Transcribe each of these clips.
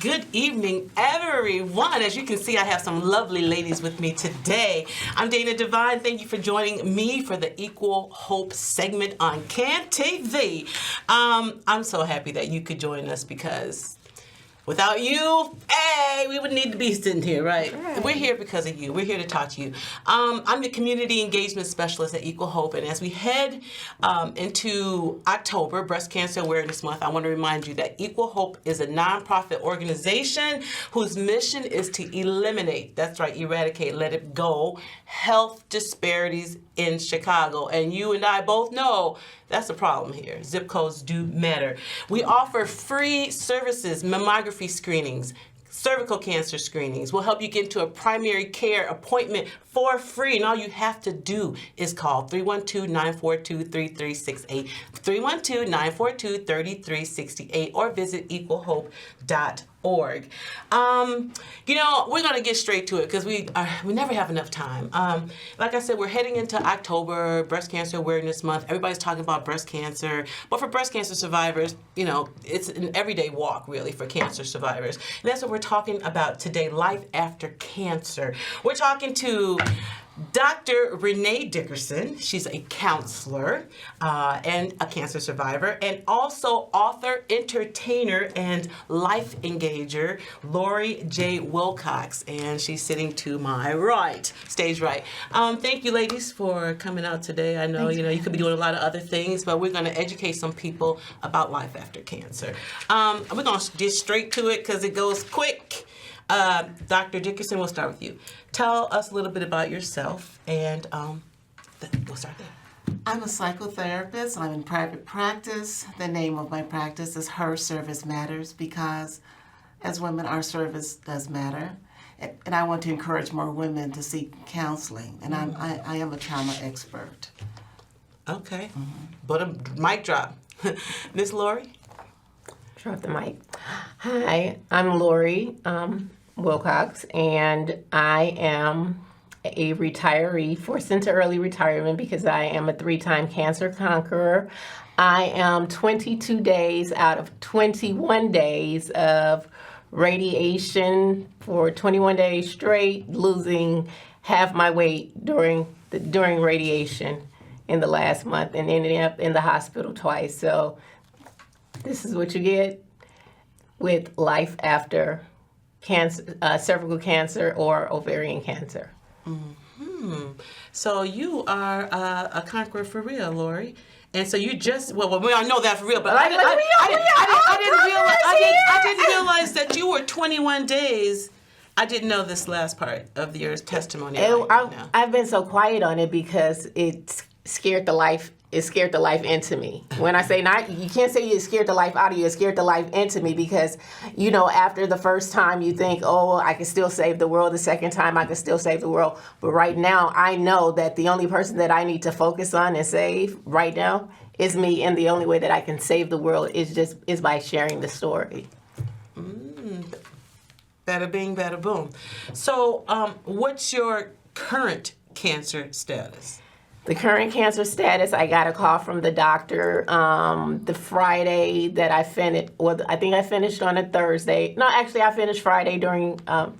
good evening, everyone. As you can see, I have some lovely ladies with me today. I'm Dana Divine. Thank you for joining me for the Equal Hope segment on CAN TV. I'm so happy that you could join us because without you, hey, we would need to be sitting here, right? We're here because of you. We're here to talk to you. I'm the Community Engagement Specialist at Equal Hope, and as we head into October, Breast Cancer Awareness Month, I want to remind you that Equal Hope is a nonprofit organization whose mission is to eliminate, that's right, eradicate, let it go, health disparities in Chicago. And you and I both know that's a problem here. Zip codes do matter. We offer free services, mammography screenings, cervical cancer screenings. We'll help you get into a primary care appointment for free. And all you have to do is call 312-942-3368, 312-942-3368, or visit equalhope.org. We're going to get straight to it because we never have enough time. Like I said, we're heading into October, Breast Cancer Awareness Month. Everybody's talking about breast cancer. But for breast cancer survivors, it's an everyday walk, really, for cancer survivors. And that's what we're talking about today, life after cancer. We're talking to Dr. Renne Dickerson. She's a counselor and a cancer survivor, and also author, entertainer, and life engager, Lori J. Wilcox, and she's sitting to my right, stage right. Thank you, ladies, for coming out today. I know you could be doing a lot of other things, but we're going to educate some people about life after cancer. We're going to get straight to it because it goes quick. Dr. Dickerson, we'll start with you. Tell us a little bit about yourself, and we'll start there. I'm a psychotherapist. I'm in private practice. The name of my practice is Her Service Matters because as women, our service does matter. And I want to encourage more women to seek counseling. And I am a trauma expert. Okay. But a mic drop. Miss Lori? Drop the mic. Hi, I'm Lori Wilcox, and I am a retiree forced into early retirement because I am a 3-time cancer conqueror. I am 22 days out of 21 days of radiation for 21 days straight, losing half my weight during radiation in the last month and ending up in the hospital twice. So this is what you get with life after cancer, cervical cancer or ovarian cancer. Mm-hmm. So you are a conqueror for real, Lori. And so you just, we all know that for real, but I didn't realize that you were 21 days. I didn't know this last part of your testimony. I've been so quiet on it because it scared the life into me. When I say you can't say you scared the life out of you, it scared the life into me because, after the first time you think, oh, I can still save the world. The second time I can still save the world. But right now I know that the only person that I need to focus on and save right now is me. And the only way that I can save the world is by sharing the story. Bada bing, bada boom. So what's your current cancer status? The current cancer status, I got a call from the doctor the Friday that I finished, I think I finished on a Thursday. No, actually I finished Friday during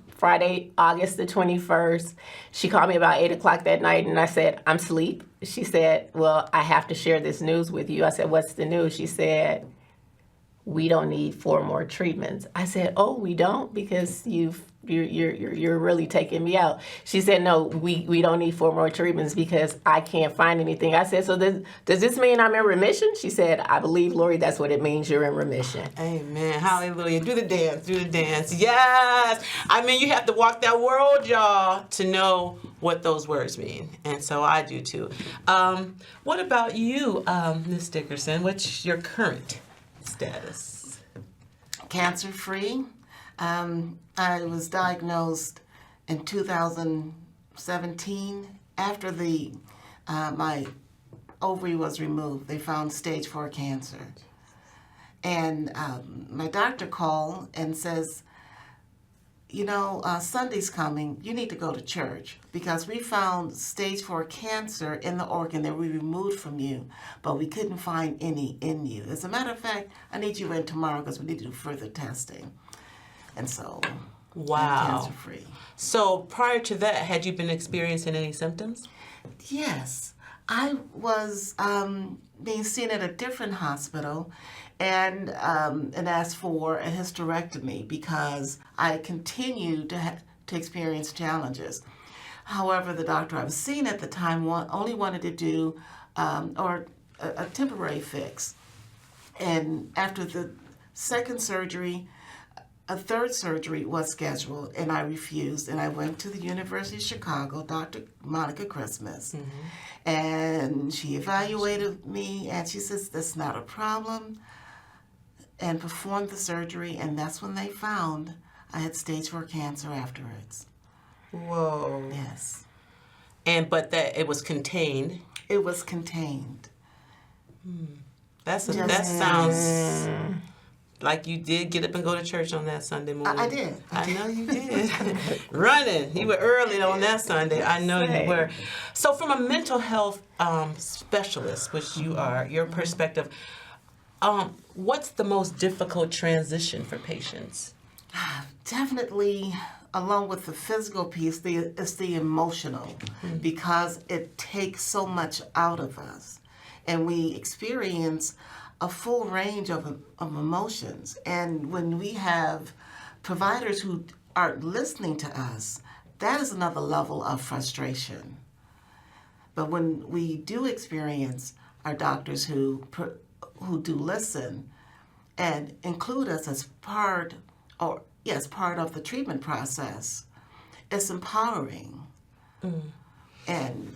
Friday, August the 21st. She called me about 8 o'clock that night and I said, I'm asleep. She said, well, I have to share this news with you. I said, what's the news? She said, we don't need 4 more treatments. I said, oh, we don't? Because you're really taking me out. She said, no, we don't need 4 more treatments because I can't find anything. I said, so does this mean I'm in remission? She said, I believe, Lori, that's what it means, you're in remission. Amen. Hallelujah. Do the dance. Yes. I mean, you have to walk that world, y'all, to know what those words mean. And so I do too. What about you, Ms. Dickerson? What's your current status? Cancer-free. I was diagnosed in 2017 after my ovary was removed. They found stage 4 cancer. And my doctor called and says, Sunday's coming, you need to go to church because we found stage 4 cancer in the organ that we removed from you, but we couldn't find any in you. As a matter of fact, I need you in tomorrow because we need to do further testing. and so Wow. I'm cancer-free. So prior to that, had you been experiencing any symptoms? Yes, I was being seen at a different hospital and asked for a hysterectomy because I continued to experience challenges. However, the doctor I was seeing at the time only wanted to do a temporary fix. And after the second surgery, a third surgery was scheduled, and I refused. And I went to the University of Chicago, Dr. Monica Christmas, and she evaluated me, and she says, "That's not a problem," and performed the surgery. And that's when they found I had stage 4 cancer afterwards. Whoa. Yes, But that it was contained. it was contained. That Just- sounds like you did get up and go to church on that Sunday morning. I did. I know you did. Running. You were early on that Sunday. I know you were. So from a mental health specialist, which you are, your perspective, what's the most difficult transition for patients? Definitely, along with the physical piece, it's the emotional, because it takes so much out of us. And we experience a full range of emotions. And when we have providers who aren't listening to us, that is another level of frustration. But when we do experience our doctors who do listen and include us as part of the treatment process, it's empowering. And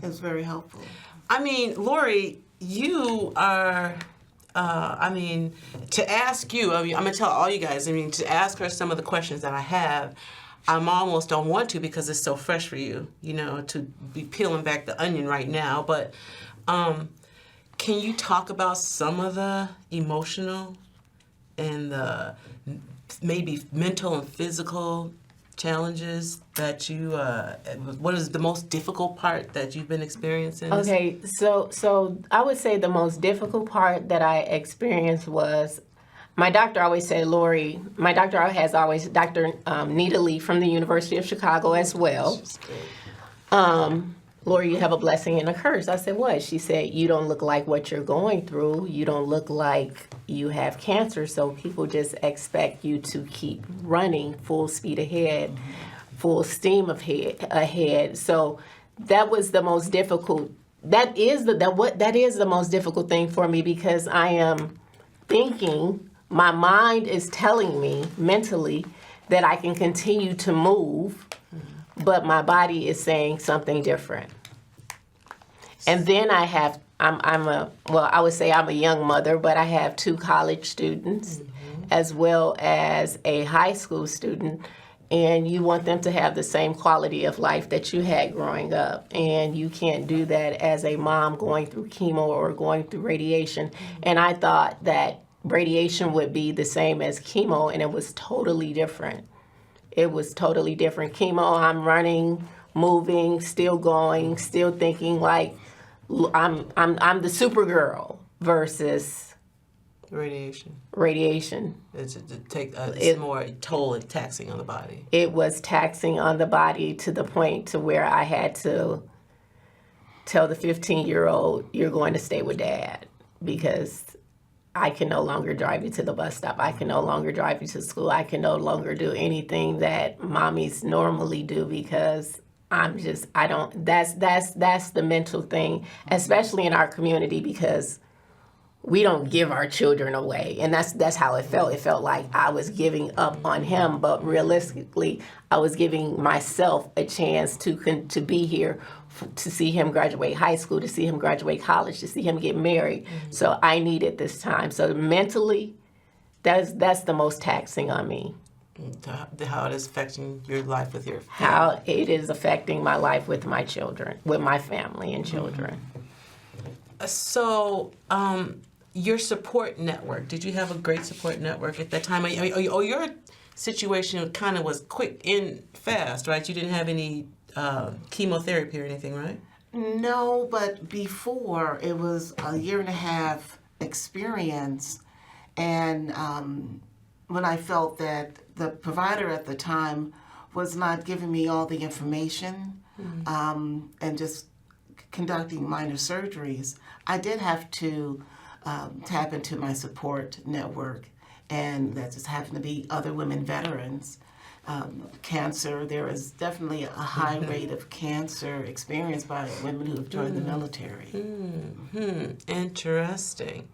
it's very helpful. I mean, Lori, you are, to ask you, I'm going to tell all you guys, to ask her some of the questions that I have, I'm almost don't want to because it's so fresh for you, to be peeling back the onion right now. But can you talk about some of the emotional and the maybe mental and physical challenges that you, what is the most difficult part that you've been experiencing? Okay, so I would say the most difficult part that I experienced was, my doctor always said, Lori, my doctor has always, Dr. Nita Lee from the University of Chicago as well. Lori, you have a blessing and a curse. I said, what? She said, you don't look like what you're going through. You don't look like you have cancer, so people just expect you to keep running full speed ahead, full steam ahead. So that was the most difficult. That is the most difficult thing for me, because I am thinking, my mind is telling me mentally that I can continue to move, but my body is saying something different. And then I would say I'm a young mother, but I have 2 college students as well as a high school student, and you want them to have the same quality of life that you had growing up, and you can't do that as a mom going through chemo or going through radiation. And I thought that radiation would be the same as chemo, and it was totally different. It was totally different. Chemo, I'm running, moving, still going, still thinking like I'm the Supergirl, versus radiation. It's more toll and taxing on the body. It was taxing on the body to the point to where I had to tell the 15-year-old, you're going to stay with Dad, because I can no longer drive you to the bus stop. I can no longer drive you to school. I can no longer do anything that mommies normally do, because that's the mental thing, especially in our community, because we don't give our children away. And that's how it felt. It felt like I was giving up on him, but realistically, I was giving myself a chance to be here, to see him graduate high school, to see him graduate college, to see him get married. So I needed this time. So mentally, that's the most taxing on me. How it is affecting your life with your family. How it is affecting my life with my children, with my family and children. So, your support network, did you have a great support network at that time? Your situation kind of was quick and fast, right? You didn't have any chemotherapy or anything, right? No, but before, it was a 1.5 year experience, and when I felt that the provider at the time was not giving me all the information and just conducting minor surgeries, I did have to tap into my support network, and that just happened to be other women veterans. Cancer, there is definitely a high rate of cancer experienced by women who have joined the military. Interesting.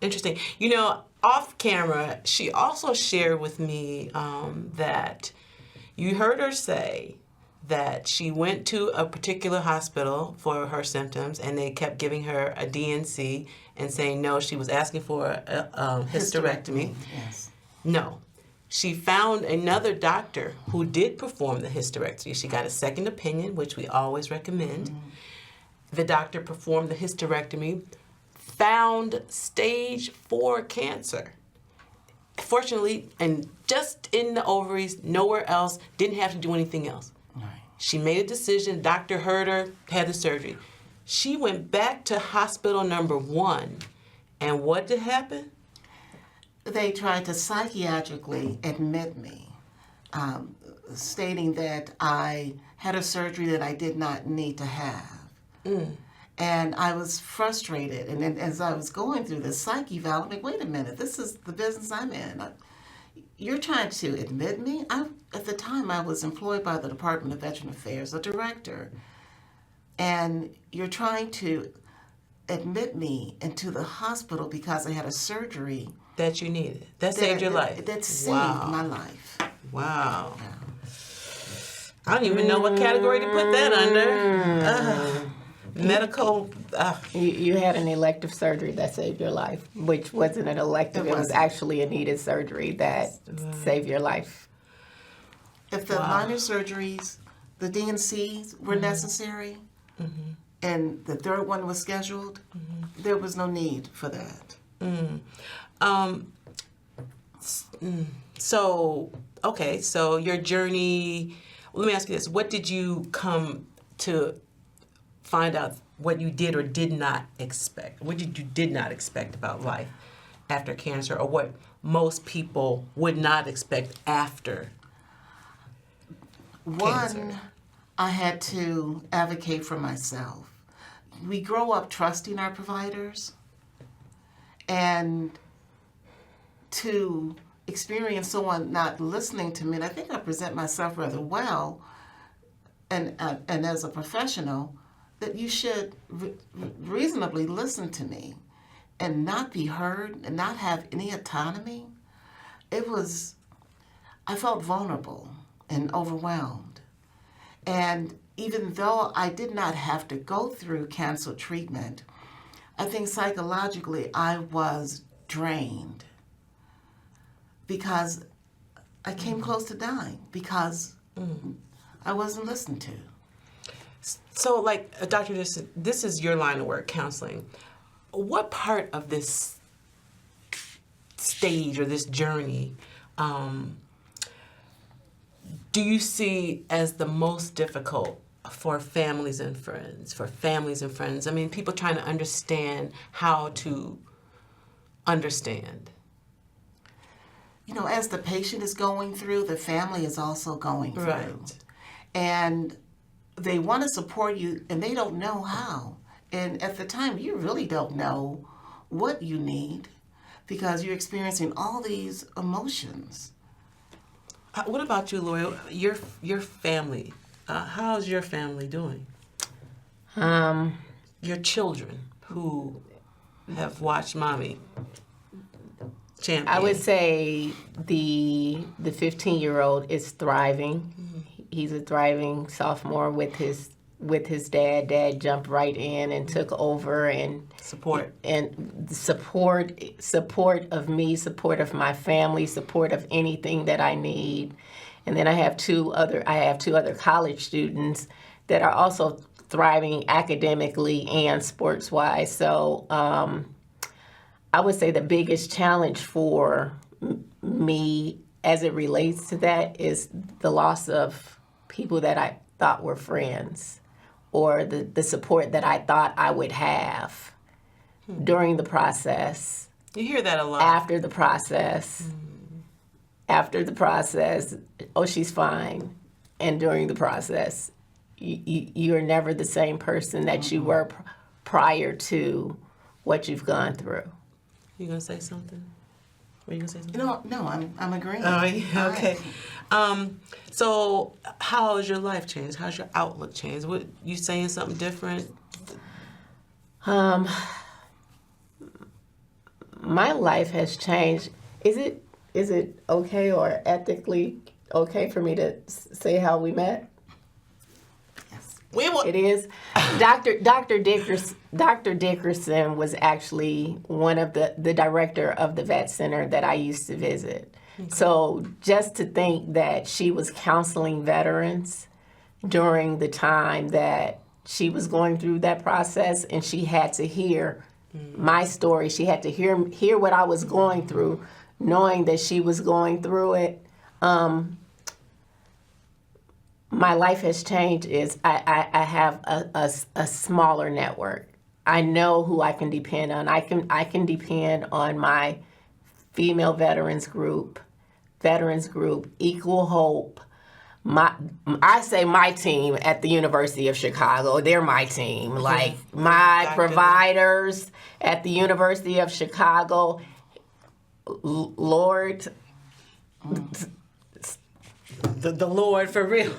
Interesting. You know, off camera, she also shared with me that you heard her say that she went to a particular hospital for her symptoms, and they kept giving her a DNC and saying no. She was asking for a hysterectomy. Yes. No. She found another doctor who did perform the hysterectomy. She got a second opinion, which we always recommend. The doctor performed the hysterectomy, found stage 4 cancer. Fortunately, and just in the ovaries, nowhere else, didn't have to do anything else. Right. She made a decision, doctor heard her, had the surgery. She went back to hospital number 1, and what did happen? They tried to psychiatrically admit me, stating that I had a surgery that I did not need to have. And I was frustrated. And then as I was going through the psych eval, I'm like, wait a minute, this is the business I'm in. You're trying to admit me? At the time, I was employed by the Department of Veteran Affairs, a director. And you're trying to admit me into the hospital because I had a surgery That you needed. That saved your life. That saved my life. Wow. I don't even know what category to put that under. Medical. You had an elective surgery that saved your life, which wasn't an elective. It was actually a needed surgery that saved your life. If the minor surgeries, the DNCs were necessary, and the third one was scheduled, there was no need for that. So your journey, let me ask you this. What did you come to find out what you did or did not expect? What you did not expect about life after cancer, or what most people would not expect after cancer? One, I had to advocate for myself. We grow up trusting our providers, and to experience someone not listening to me, and I think I present myself rather well, and as a professional, that you should reasonably listen to me and not be heard and not have any autonomy. I felt vulnerable and overwhelmed. And even though I did not have to go through cancer treatment, I think psychologically I was drained because I came close to dying because I wasn't listened to. So, like, Dr. Dickerson, this is your line of work, counseling. What part of this stage or this journey do you see as the most difficult for families and friends? I mean, people trying to understand how to understand. You know, as the patient is going through, the family is also going through. Right. And they want to support you, and they don't know how. And at the time, you really don't know what you need because you're experiencing all these emotions. What about you, Lori? Your family. How's your family doing? Your children who have watched mommy champion. I would say the 15-year-old is thriving. He's a thriving sophomore with his dad. Dad jumped right in and took over and support of me, support of my family, support of anything that I need. And then I have two other college students that are also thriving academically and sports-wise. So I would say the biggest challenge for me as it relates to that is the loss of people that I thought were friends, or the support that I thought I would have during the process. You hear that a lot. After the process, after the process, oh, she's fine. And during the process, you're never the same person that you were prior to what you've gone through. You gonna say something? Were you gonna say something? No, I'm agreeing. Oh, yeah, okay. So how has your life changed? How's your outlook changed? What, you saying something different? My life has changed. Is it okay or ethically okay for me to say how we met? We will. It is. Dr. Dickerson was actually one of the director of the vet center that I used to visit. Okay. So just to think that she was counseling veterans during the time that she was going through that process, and she had to hear my story. She had to hear what I was going through, knowing that she was going through it. My life has changed is I have a smaller network. I know who I can depend on. I can depend on my female veterans group, Equal Hope. I say my team at the University of Chicago. They're my team. Like my providers at the University of Chicago. Lord. The Lord, for real.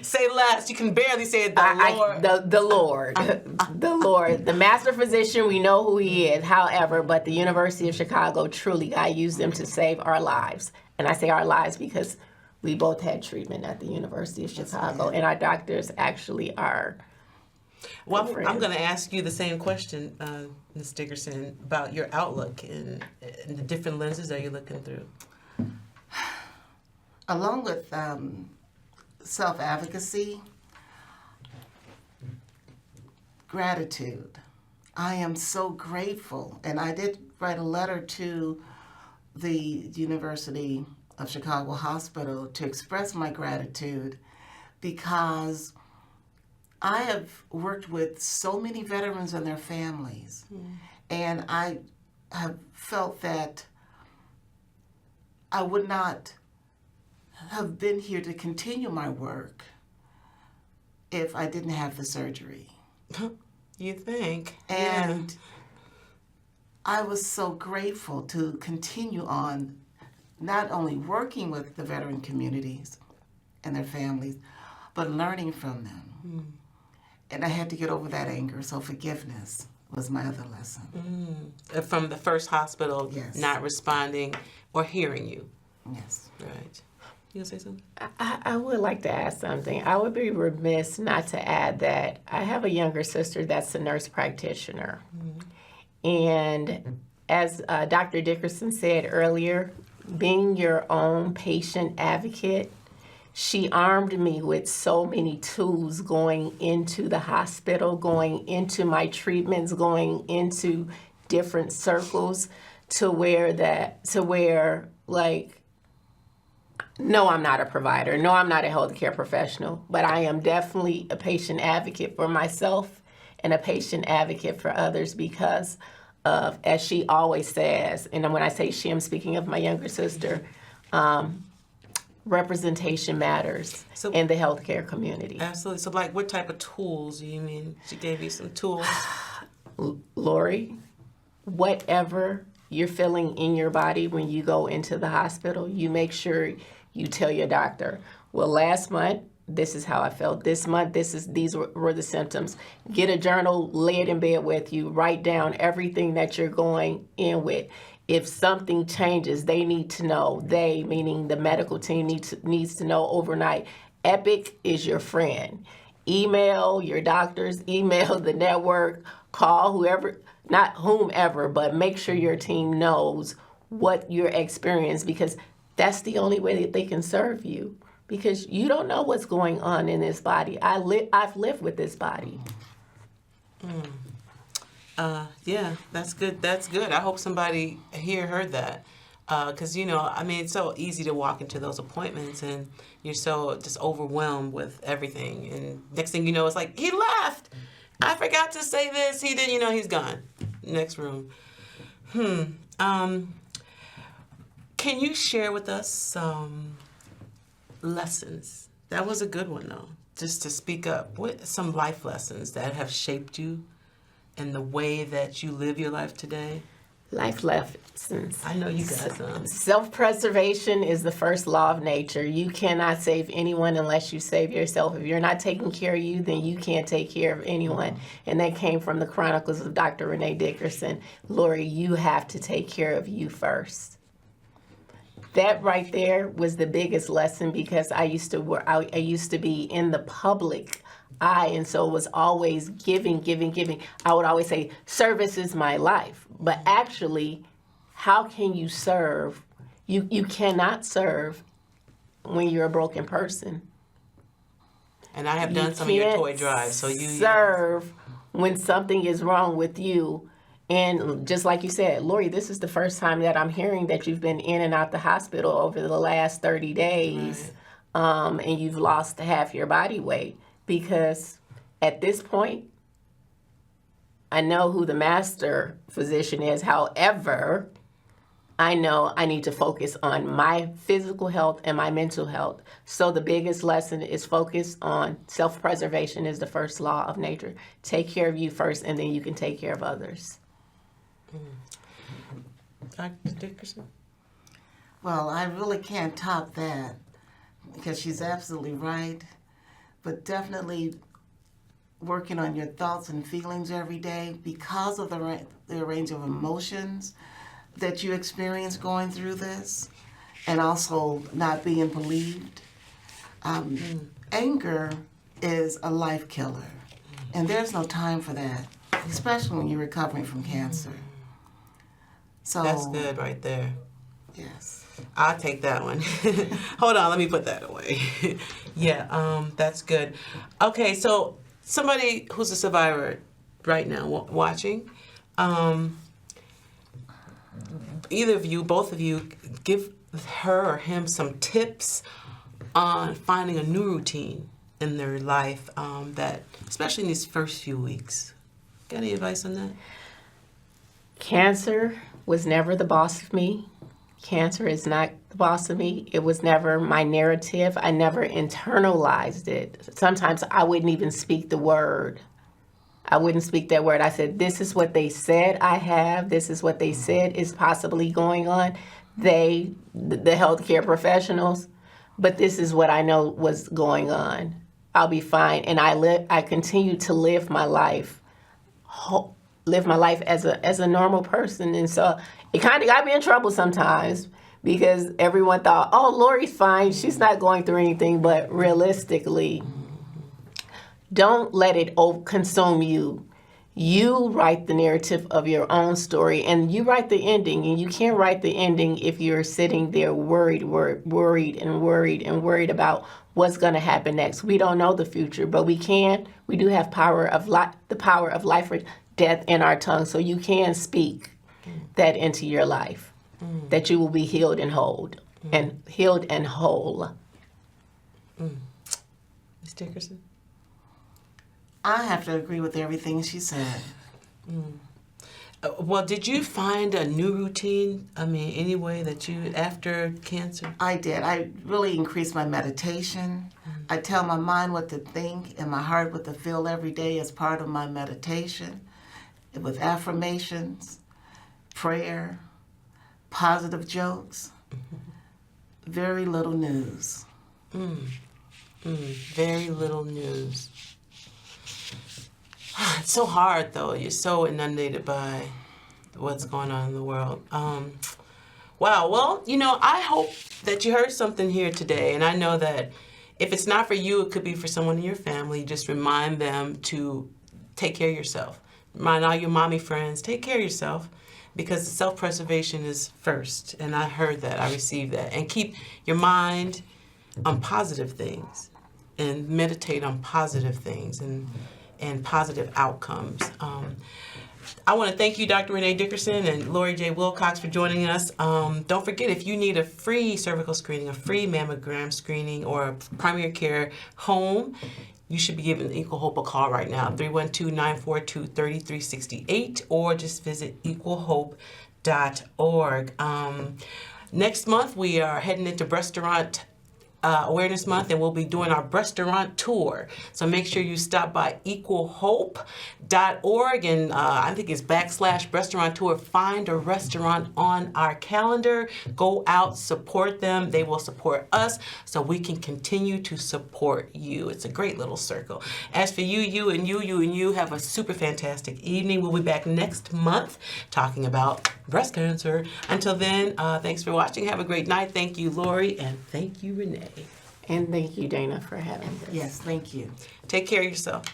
Say less. You can barely say it. The Lord. The Lord. The master physician, we know who he is. However, but the University of Chicago, truly, God used them to save our lives. And I say our lives because we both had treatment at the University of Chicago. And our doctors actually are. Well, I'm going to ask you the same question, Ms. Dickerson, about your outlook and the different lenses that you're looking through. Along with self-advocacy, gratitude. I am so grateful, and I did write a letter to the University of Chicago Hospital to express my gratitude because I have worked with so many veterans and their families, and I have felt that I would not have been here to continue my work if I didn't have the surgery. You think? And I was so grateful to continue on not only working with the veteran communities and their families, but learning from them. And I had to get over that anger, so forgiveness was my other lesson. From the first hospital, Yes. not responding or hearing you. Yes. Right. You gonna say something? I would like to add something. I would be remiss not to add that I have a younger sister that's a nurse practitioner. And as Dr. Dickerson said earlier, being your own patient advocate, she armed me with so many tools going into the hospital, going into my treatments, going into different circles to where like, no, I'm not a provider. No, I'm not a healthcare professional, but I am definitely a patient advocate for myself and a patient advocate for others because of, as she always says, and when I say she, I'm speaking of my younger sister, representation matters in the healthcare community. Absolutely. So, like, what type of tools do you mean? She gave you some tools. Lori, whatever you're feeling in your body when you go into the hospital, you make sure you tell your doctor, well, last month, this is how I felt. This month, these were the symptoms. Get a journal, lay it in bed with you, write down everything that you're going in with. If something changes, they need to know. They, meaning the medical team, needs to know overnight. Epic is your friend. Email your doctors, email the network, call whoever, not whomever, but make sure your team knows what you're experiencing because that's the only way that they can serve you because you don't know what's going on in this body. I've lived with this body. Yeah, that's good. That's good. I hope somebody here heard that. Because, it's so easy to walk into those appointments and you're so just overwhelmed with everything. And next thing you know, it's like, he left. I forgot to say this. He didn't, he's gone. Next room. Can can you share with us some lessons? That was a good one, though. Just to speak up. What some life lessons that have shaped you in the way that you live your life today? Life lessons. I know you guys. Self-preservation is the first law of nature. You cannot save anyone unless you save yourself. If you're not taking care of you, then you can't take care of anyone. And that came from the Chronicles of Dr. Renne Dickerson. Lori, you have to take care of you first. That right there was the biggest lesson, because I used to be in the public eye, and so it was always giving. I would always say, service is my life. But actually, how can you serve? You cannot serve when you're a broken person. And I have done some of your toy drives, so you serve when something is wrong with you. And just like you said, Lori, this is the first time that I'm hearing that you've been in and out the hospital over the last 30 days, right. And you've lost half your body weight. Because at this point, I know who the master physician is. However, I know I need to focus on my physical health and my mental health. So the biggest lesson is focus on self-preservation is the first law of nature. Take care of you first, and then you can take care of others. Dr. Dickerson? Well, I really can't top that, because she's absolutely right. But definitely working on your thoughts and feelings every day, because of the range of emotions that you experience going through this, and also not being believed. Anger is a life killer, and there's no time for that, especially when you're recovering from cancer. So that's good right there. Yes. I'll take that one. Hold on, let me put that away. Yeah, that's good. Okay, so somebody who's a survivor right now watching, either of you, both of you, give her or him some tips on finding a new routine in their life, that, especially in these first few weeks. Got any advice on that? Cancer was never the boss of me. Cancer is not the boss of me. It was never my narrative. I never internalized it. Sometimes I wouldn't even speak the word. I wouldn't speak that word. I said, this is what they said I have. This is what they said is possibly going on. The healthcare professionals, but this is what I know was going on. I'll be fine. And I continue to live my life as a normal person. And so it kind of got me in trouble sometimes, because everyone thought, oh, Lori's fine. She's not going through anything. But realistically, don't let it consume you. You write the narrative of your own story, and you write the ending. And you can't write the ending if you're sitting there worried about what's going to happen next. We don't know the future, but we do have the power of life or death in our tongue. So you can speak that into your life, that you will be healed and whole. Ms. Dickerson? I have to agree with everything she said. Well, did you find a new routine? I mean, any way that after cancer? I did. I really increased my meditation. I tell my mind what to think and my heart what to feel every day as part of my meditation, with affirmations, prayer, positive jokes, very little news. Very little news. It's so hard, though. You're so inundated by what's going on in the world. Wow. Well, I hope that you heard something here today. And I know that if it's not for you, it could be for someone in your family. Just remind them to take care of yourself. Remind all your mommy friends, take care of yourself, because self-preservation is first. And I heard that. I received that. And keep your mind on positive things, and meditate on positive things and positive outcomes. I want to thank you, Dr. Renne Dickerson and Lori J. Wilcox, for joining us. Don't forget, if you need a free cervical screening, a free mammogram screening, or a primary care home, you should be giving Equal Hope a call right now, 312-942-3368, or just visit equalhope.org. Next month, we are heading into Restaurant Awareness Month, and we'll be doing our restaurant tour. So make sure you stop by equalhope.org, and I think it's /restaurant tour. Find a restaurant on our calendar. Go out, support them. They will support us so we can continue to support you. It's a great little circle. As for you and you, have a super fantastic evening. We'll be back next month talking about breast cancer. Until then, thanks for watching. Have a great night. Thank you, Lori, and thank you, Renee. And thank you, Dana, for having this. Yes, thank you. Take care of yourself.